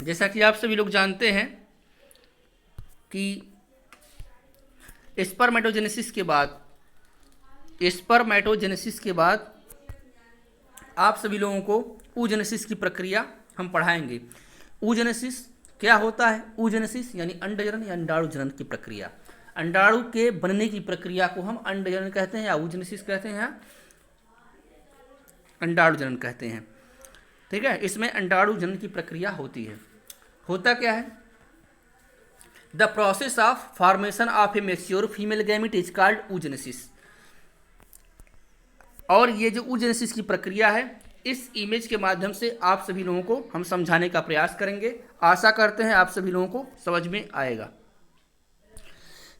जैसा कि आप सभी लोग जानते हैं कि स्पर्मेटोजेनेसिस के बाद आप सभी लोगों को oogenesis की प्रक्रिया हम पढ़ाएंगे। oogenesis क्या होता है? oogenesis यानी अंडजनन या अंडाणु जनन की प्रक्रिया। अंडाणु के बनने की प्रक्रिया को हम अंडजनन कहते हैं या oogenesis कहते हैं या अंडाणु जनन कहते हैं। ठीक है, इसमें अंडाणु जनन की प्रक्रिया होती है। होता क्या है? The process of formation of A mature female gamete is called oogenesis। और ये जो oogenesis की प्रक्रिया है, इस इमेज के माध्यम से आप सभी लोगों को हम समझाने का प्रयास करेंगे। आशा करते हैं आप सभी लोगों को समझ में आएगा।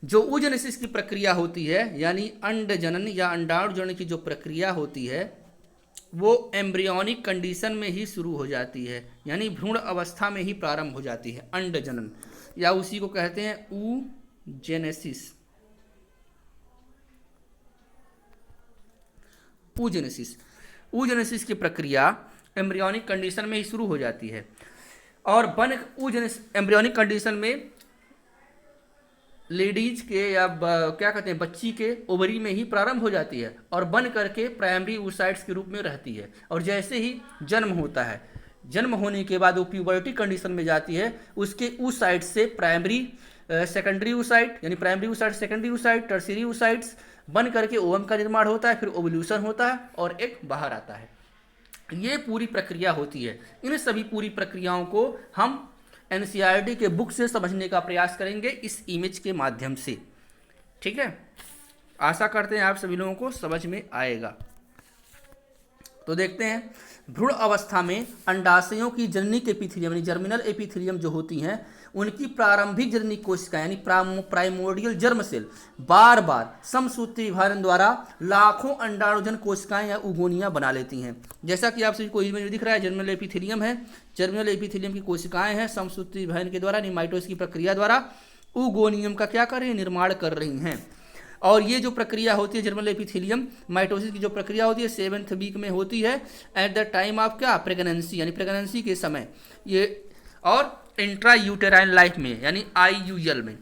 जो oogenesis की प्रक्रिया होती है यानी अंड जनन या अंडाणु जनन की जो प्रक्रिया होती है वो एम्ब्रियोनिक कंडीशन में ही शुरू हो जाती है, यानी भ्रूण अवस्था में ही प्रारंभ हो जाती है अंड जनन, या उसी को कहते हैं oogenesis। oogenesis की प्रक्रिया एम्ब्रियोनिक कंडीशन में ही शुरू हो जाती है और एम्ब्रियोनिक कंडीशन में लेडीज के या क्या कहते हैं बच्ची के ओवरी में ही प्रारंभ हो जाती है और बन करके प्राइमरी oocytes के रूप में रहती है। और जैसे ही जन्म होता है, जन्म होने के बाद वो प्यूबर्टी कंडीशन में जाती है, उसके oocytes से सेकेंडरी oocyte यानी primary oocyte, secondary oocyte, tertiary oocytes बन करके ओवम का निर्माण होता है, फिर ओवल्यूशन होता है और एक बाहर आता है। ये पूरी प्रक्रिया होती है। इन सभी पूरी प्रक्रियाओं को हम एनसीईआरटी के बुक से समझने का प्रयास करेंगे इस इमेज के माध्यम से। ठीक है, आशा करते हैं आप सभी लोगों को समझ में आएगा। तो देखते हैं, भ्रूण अवस्था में अंडाशयों की जननिक एपिथेलियम यानी जर्मिनल एपिथेलियम जो होती हैं, उनकी प्रारंभिक जननिक कोशिका यानी प्राइमोर्डियल जर्म सेल बार बार समसूत्री विभाजन द्वारा लाखों अंडाणुजन कोशिकाएं या उगोनिया बना लेती हैं। जैसा कि आप सभी को इमेज में दिख रहा है, जर्मिनल एपिथेलियम है, जर्मिनल एपिथेलियम की कोशिकाएं हैं, समसूत्री विभाजन के द्वारा माइटोसिस की प्रक्रिया द्वारा उगोनियम का क्या कर रही है? निर्माण कर रही हैं। और ये जो प्रक्रिया होती है जर्मिनल एपिथेलियम माइटोसिस की जो प्रक्रिया होती है 7th वीक में होती है, एट द टाइम ऑफ क्या? प्रेगनेंसी, यानी प्रेगनेंसी के समय ये, और इंट्रा यूटेराइन लाइफ में यानी IUL में।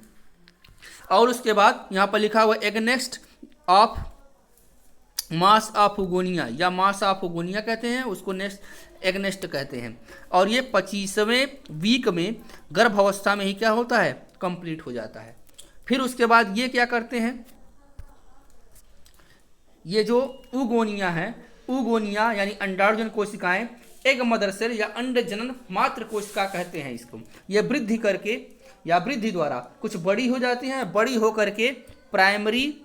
और उसके बाद यहाँ पर लिखा हुआ एगनेस्ट ऑफ मास ऑफ उगोनिया या मास ऑफ उगोनिया कहते हैं उसको, नेक्स्ट एगनेस्ट कहते हैं। और ये 25वें वीक में गर्भावस्था में ही क्या होता है? कंप्लीट हो जाता है। फिर उसके बाद ये क्या करते हैं? ये जो उगोनिया है, उगोनिया यानी अंडाणुजन कोशिकाएं एग मदर सेल या अंड जनन मात्र कोशिका कहते हैं इसको, ये वृद्धि करके या वृद्धि द्वारा कुछ बड़ी हो जाती हैं, बड़ी होकर के प्राइमरी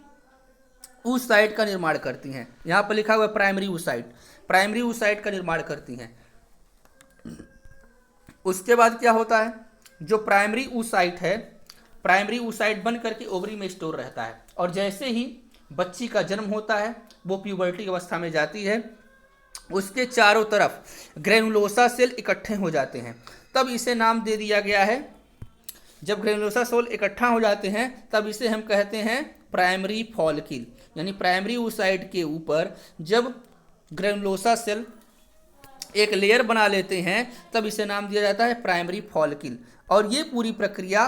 oocyte का निर्माण करती हैं। यहाँ पर लिखा हुआ है प्राइमरी oocyte का निर्माण करती हैं। उसके बाद क्या होता है? जो प्राइमरी oocyte है, प्राइमरी oocyte बन करके ओवरी में स्टोर रहता है और जैसे ही बच्ची का जन्म होता है वो प्यूबर्टी अवस्था में जाती है, उसके चारों तरफ ग्रेनुलोसा सेल इकट्ठे हो जाते हैं, तब इसे नाम दे दिया गया है। जब ग्रेनुलोसा सेल इकट्ठा हो जाते हैं तब इसे हम कहते हैं प्राइमरी फॉलिकल, यानी प्राइमरी oocyte के ऊपर जब ग्रेनुलोसा सेल एक लेयर बना लेते हैं तब इसे नाम दिया जाता है प्राइमरी फॉलिकल। और ये पूरी प्रक्रिया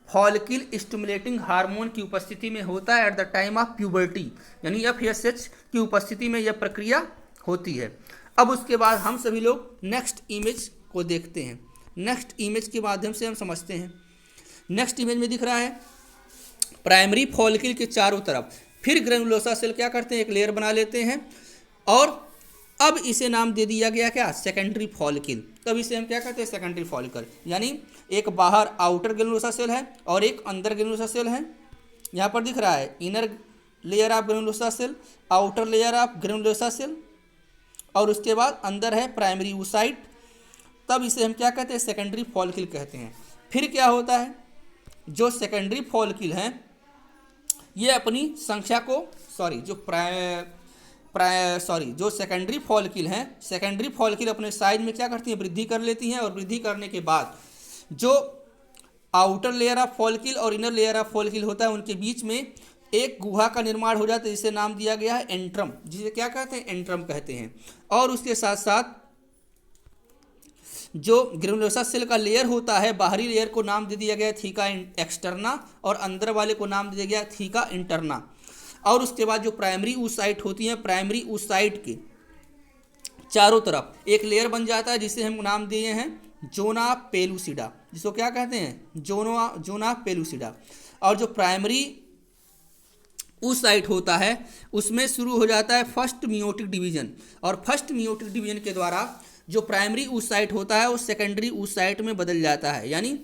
फॉलिकल स्टिमुलेटिंग हार्मोन की उपस्थिति में होता है at the time of puberty, यानी FSH की उपस्थिति में यह प्रक्रिया होती है। अब उसके बाद हम सभी लोग नेक्स्ट इमेज को देखते हैं। नेक्स्ट इमेज के माध्यम से हम समझते हैं। नेक्स्ट इमेज में दिख रहा है प्राइमरी फॉलिकल के चारों तरफ फिर ग्रेनुलोसा सेल क्या करते हैं? एक लेयर बना लेते हैं और अब इसे नाम दे दिया गया क्या? Secondary follicle. तब इसे हम क्या कहते हैं? सेकेंडरी फॉलिकल, यानी एक बाहर आउटर ग्रेनुलोसा सेल है और एक अंदर ग्रेनुलोसा सेल है। यहाँ पर दिख रहा है inner layer of granulosa cell, outer layer of granulosa cell, और उसके बाद अंदर है प्राइमरी oocyte। तब इसे हम क्या कहते हैं? सेकेंडरी फॉलिकल कहते हैं। फिर क्या होता है? जो सेकेंडरी फॉलिकल हैं ये अपनी संख्या को जो सेकेंडरी फॉलिकल हैं, सेकेंडरी फॉलिकल अपने साइज में क्या करती हैं? वृद्धि कर लेती हैं और वृद्धि करने के बाद जो आउटर लेयर ऑफ फॉलिकल और इनर लेयर ऑफ फॉलिकल होता है उनके बीच में एक गुहा का निर्माण हो जाता है जिसे नाम दिया गया है एंट्रम, जिसे क्या कहते हैं? एंट्रम कहते हैं। और उसके साथ साथ जो ग्रेनुलोसा सेल का लेयर होता है, बाहरी लेयर को नाम दे दिया गया थीका एक्सटर्ना और अंदर वाले को नाम दे दिया गया थीका इंटरना। और उसके बाद जो प्राइमरी oocyte होती हैं, प्राइमरी oocyte के चारों तरफ एक लेयर बन जाता है जिसे हम नाम दिए हैं जोना पेलुसिडा, जिसको क्या कहते हैं जोना पेलुसिडा। और जो प्राइमरी oocyte होता है उसमें शुरू हो जाता है फर्स्ट मियोटिक डिवीजन, और फर्स्ट मियोटिक डिवीजन के द्वारा जो प्राइमरी oocyte होता है वो सेकेंडरी oocyte में बदल जाता है। यानी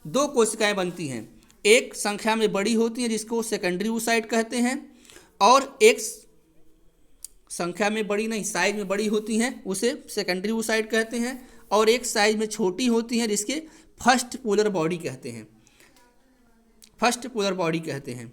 दो कोशिकाएं बनती हैं, एक संख्या में बड़ी होती हैं जिसको सेकेंडरी oocyte कहते हैं, और एक संख्या में बड़ी नहीं, साइज में बड़ी होती हैं उसे सेकेंडरी oocyte कहते हैं, और एक साइज में छोटी होती हैं जिसके फर्स्ट पोलर बॉडी कहते हैं, फर्स्ट पोलर बॉडी कहते हैं।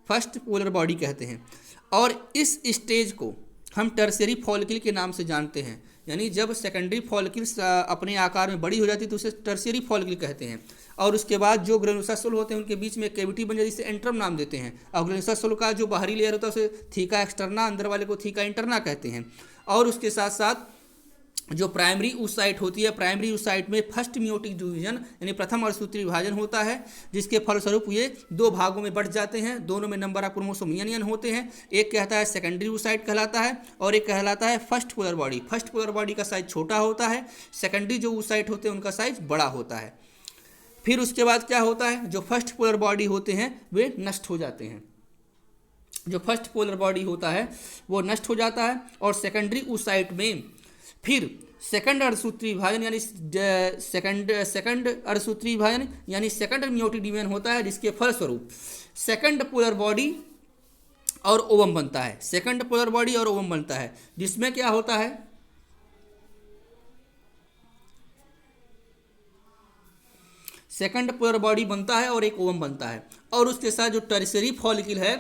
फर्स्ट पोलर बॉडी कहते हैं। और इस स्टेज को हम टर्शियरी फॉलिकल के नाम से जानते हैं। यानी जब सेकेंडरी फॉलिकल अपने आकार में बड़ी हो जाती है तो उसे टर्शियरी फॉलिकल कहते हैं। और उसके बाद जो ग्रेनुलोसा सेल होते हैं उनके बीच में कैविटी बन जाती है, जिसे एंट्रम नाम देते हैं। और ग्रेनुलोसा सेल का जो बाहरी लेयर होता है उसे थीका एक्सटर्ना, अंदर वाले को थीका इंटरना कहते हैं। और उसके साथ साथ जो प्राइमरी oocyte होती है, प्राइमरी oocyte में फर्स्ट मियोटिक डिवीजन यानी प्रथम अर्धसूत्री विभाजन होता है, जिसके फलस्वरूप ये दो भागों में बढ़ जाते हैं। दोनों में नंबर ऑफ क्रोमोसोम यन होते हैं। एक कहता है सेकेंडरी oocyte कहलाता है और एक कहलाता है first polar body. First polar body का साइज छोटा होता है, सेकेंडरी जो oocyte होते हैं उनका साइज बड़ा होता है। फिर उसके बाद क्या होता है, जो फर्स्ट पोलर बॉडी होते हैं वे नष्ट हो जाते हैं। जो फर्स्ट पोलर बॉडी होता है वो नष्ट हो जाता है और सेकेंडरी oocyte में फिर सेकंड अर्धसूत्री विभाजन यानी सेकंड अर्धसूत्री विभाजन यानी सेकंड मियोटिक डिवीजन होता है, जिसके फलस्वरूप सेकंड पोलर बॉडी और ओवम बनता है। सेकंड पोलर बॉडी और ओवम बनता है, जिसमें क्या होता है, सेकंड पोलर बॉडी बनता है और एक ओवम बनता है। और उसके साथ जो टर्शियरी फॉलिकल है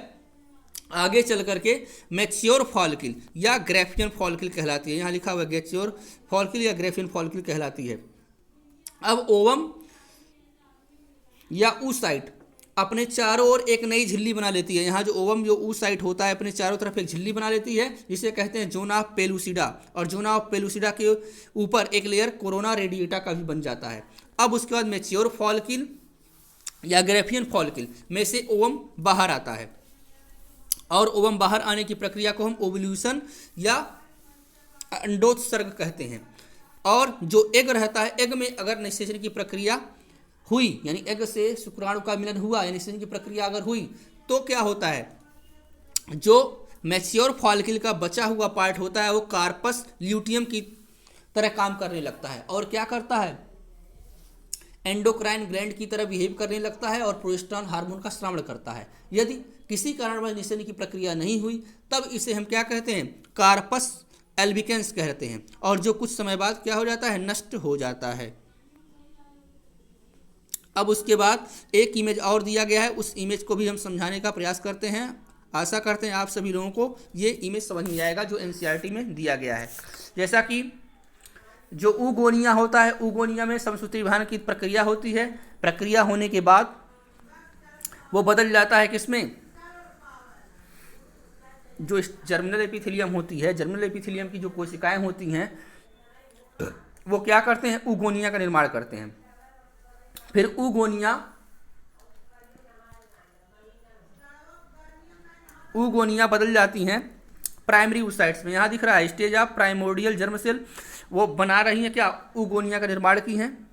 आगे चल करके मैच्योर फॉलिकल या ग्रेफियन फॉलिकल कहलाती है। यहाँ लिखा हुआ है मैच्योर फॉलिकल या ग्रेफियन फॉलिकल कहलाती है। अब ओवम या oocyte अपने चारों ओर एक नई झिल्ली बना लेती है। यहाँ जो ओवम जो oocyte होता है अपने चारों तरफ एक झिल्ली बना लेती है, जिसे कहते हैं जोना ऑफ पेलुसिडा। और जोना ऑफ पेलुसिडा के ऊपर एक लेयर कोरोना रेडिएटा का भी बन जाता है। अब उसके बाद मैच्योर फॉलिकल या ग्रेफियन फॉलिकल में से ओवम बाहर आता है, और ओवम बाहर आने की प्रक्रिया को हम ओवल्यूशन या अंडोत्सर्ग कहते हैं। और जो एग रहता है, एग में अगर निषेचन की प्रक्रिया हुई यानी एग से शुक्राणु का मिलन हुआ या निषेचन की प्रक्रिया अगर हुई तो क्या होता है, जो मैच्योर फॉलिकल का बचा हुआ पार्ट होता है वो कार्पस ल्यूटियम की तरह काम करने लगता है और क्या करता है, एंडोक्राइन ग्लैंड की तरह बिहेव करने लगता है और प्रोजेस्टेरॉन हार्मोन का स्रावण करता है। यदि किसी कारणवश निषेचन की प्रक्रिया नहीं हुई तब इसे हम क्या कहते हैं, कार्पस एल्बिकेंस कहते हैं। और जो कुछ समय बाद क्या हो जाता है, नष्ट हो जाता है। अब उसके बाद एक इमेज और दिया गया है, उस इमेज को भी हम समझाने का प्रयास करते हैं। आशा करते हैं आप सभी लोगों को ये इमेज समझ में आएगा जो एनसीईआरटी में दिया गया है। जैसा कि जो ऊगोनिया होता है, ऊगोनिया में समसूत्री विभाजन की प्रक्रिया होती है। प्रक्रिया होने के बाद वो बदल जाता है किसमें, जो जर्मिनल एपिथेलियम होती है, जर्मिनल एपिथेलियम की जो कोशिकाएं होती हैं वो क्या करते हैं, ऊगोनिया का निर्माण करते हैं। फिर ऊगोनिया बदल जाती हैं प्राइमरी oocytes में। यहाँ दिख रहा है stage of primordial germ cell, वो बना रही हैं क्या, ऊगोनिया का निर्माण की हैं।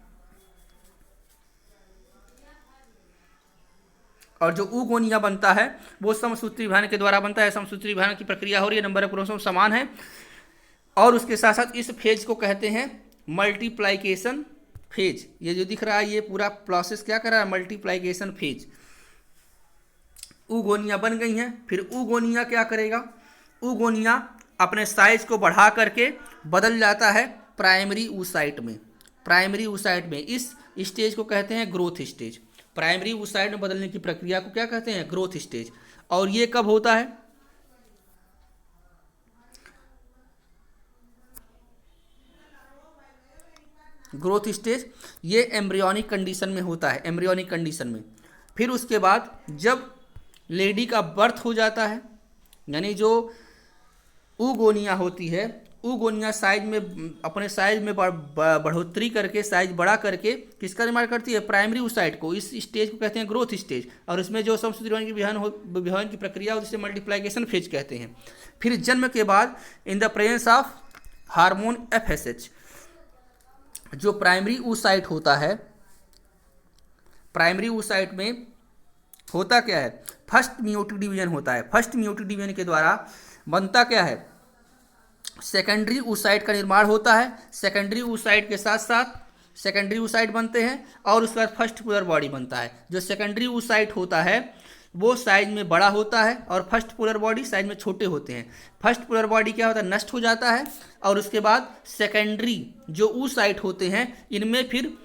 और जो ऊगोनिया बनता है वो समसूत्री विभाजन के द्वारा बनता है। समसूत्री विभाजन की प्रक्रिया हो रही है, नंबर ऑफ क्रोमोसोम समान है। और उसके साथ साथ इस फेज को कहते हैं मल्टीप्लाइकेशन फेज। ये जो दिख रहा है ये पूरा प्रोसेस क्या कर रहा है, मल्टीप्लाइकेशन फेज। ऊगोनिया बन गई हैं, फिर ऊगोनिया क्या करेगा, ऊगोनिया अपने साइज को बढ़ा करके बदल जाता है प्राइमरी oocyte में। प्राइमरी oocyte में इस स्टेज को कहते हैं ग्रोथ स्टेज। प्राइमरी oocyte में बदलने की प्रक्रिया को क्या कहते हैं, ग्रोथ स्टेज। और ये कब होता है, ग्रोथ स्टेज ये एम्ब्रियोनिक कंडीशन में होता है, एम्ब्रियोनिक कंडीशन में। फिर उसके बाद जब लेडी का बर्थ हो जाता है, यानी जो ऊगोनिया होती है। ऊगोनिया साइज में, अपने साइज में बढ़ोतरी करके, साइज बड़ा करके किसका निर्माण करती है? प्राइमरी oocyte को। इस स्टेज को कहते हैं ग्रोथ स्टेज, और इसमें जो समसूत्रीकरण की विभाजन की प्रक्रिया होती है उसे मल्टीप्लिकेशन फेज कहते हैं। फिर जन्म के बाद in the presence of hormone FSH, जो प्राइमरी oocyte होता है, प्राइमरी oocyte में होता क्या है? फर्स्ट मियोटिक डिवीजन होता है। फर्स्ट मियोटिक डिवीजन के द्वारा बनता क्या है? सेकेंडरी oocyte का निर्माण होता है। सेकेंडरी oocyte के साथ साथ सेकेंडरी oocyte बनते हैं, और उसके बाद फर्स्ट पोलर बॉडी बनता है। जो सेकेंडरी oocyte होता है वो साइज में बड़ा होता है, और फर्स्ट पोलर बॉडी साइज में छोटे होते हैं। फर्स्ट पोलर बॉडी क्या होता है? नष्ट हो जाता है, और उसके बाद सेकेंडरी जो oocyte होते हैं इनमें फिर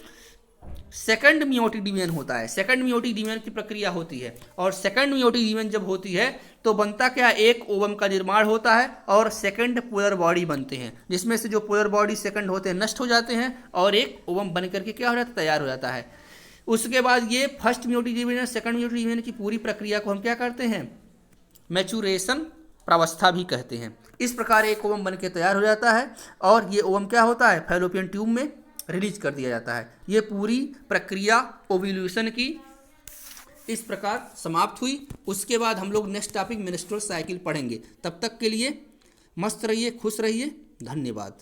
सेकंड मियोटिक डिवीजन होता है। सेकंड मियोटिक डिवीजन की प्रक्रिया होती है, और सेकंड मियोटिक डिवीजन जब होती है तो बनता क्या? एक ओवम का निर्माण होता है, और सेकंड पोलर बॉडी बनते हैं, जिसमें से जो पोलर बॉडी सेकंड होते हैं नष्ट हो जाते हैं, और एक ओवम बन करके क्या हो जाता है? तैयार हो जाता है। उसके बाद ये first meiotic division, second meiotic division की पूरी प्रक्रिया को हम क्या करते हैं? मैचुरेशन प्रावस्था भी कहते हैं। इस प्रकार एक ओवम बन के तैयार हो जाता है, और ये ओवम क्या होता है? फैलोपियन ट्यूब में रिलीज कर दिया जाता है। ये पूरी प्रक्रिया ओव्यूलेशन की इस प्रकार समाप्त हुई। उसके बाद हम लोग नेक्स्ट टॉपिक मेंस्ट्रुअल साइकिल पढ़ेंगे। तब तक के लिए मस्त रहिए, खुश रहिए, धन्यवाद।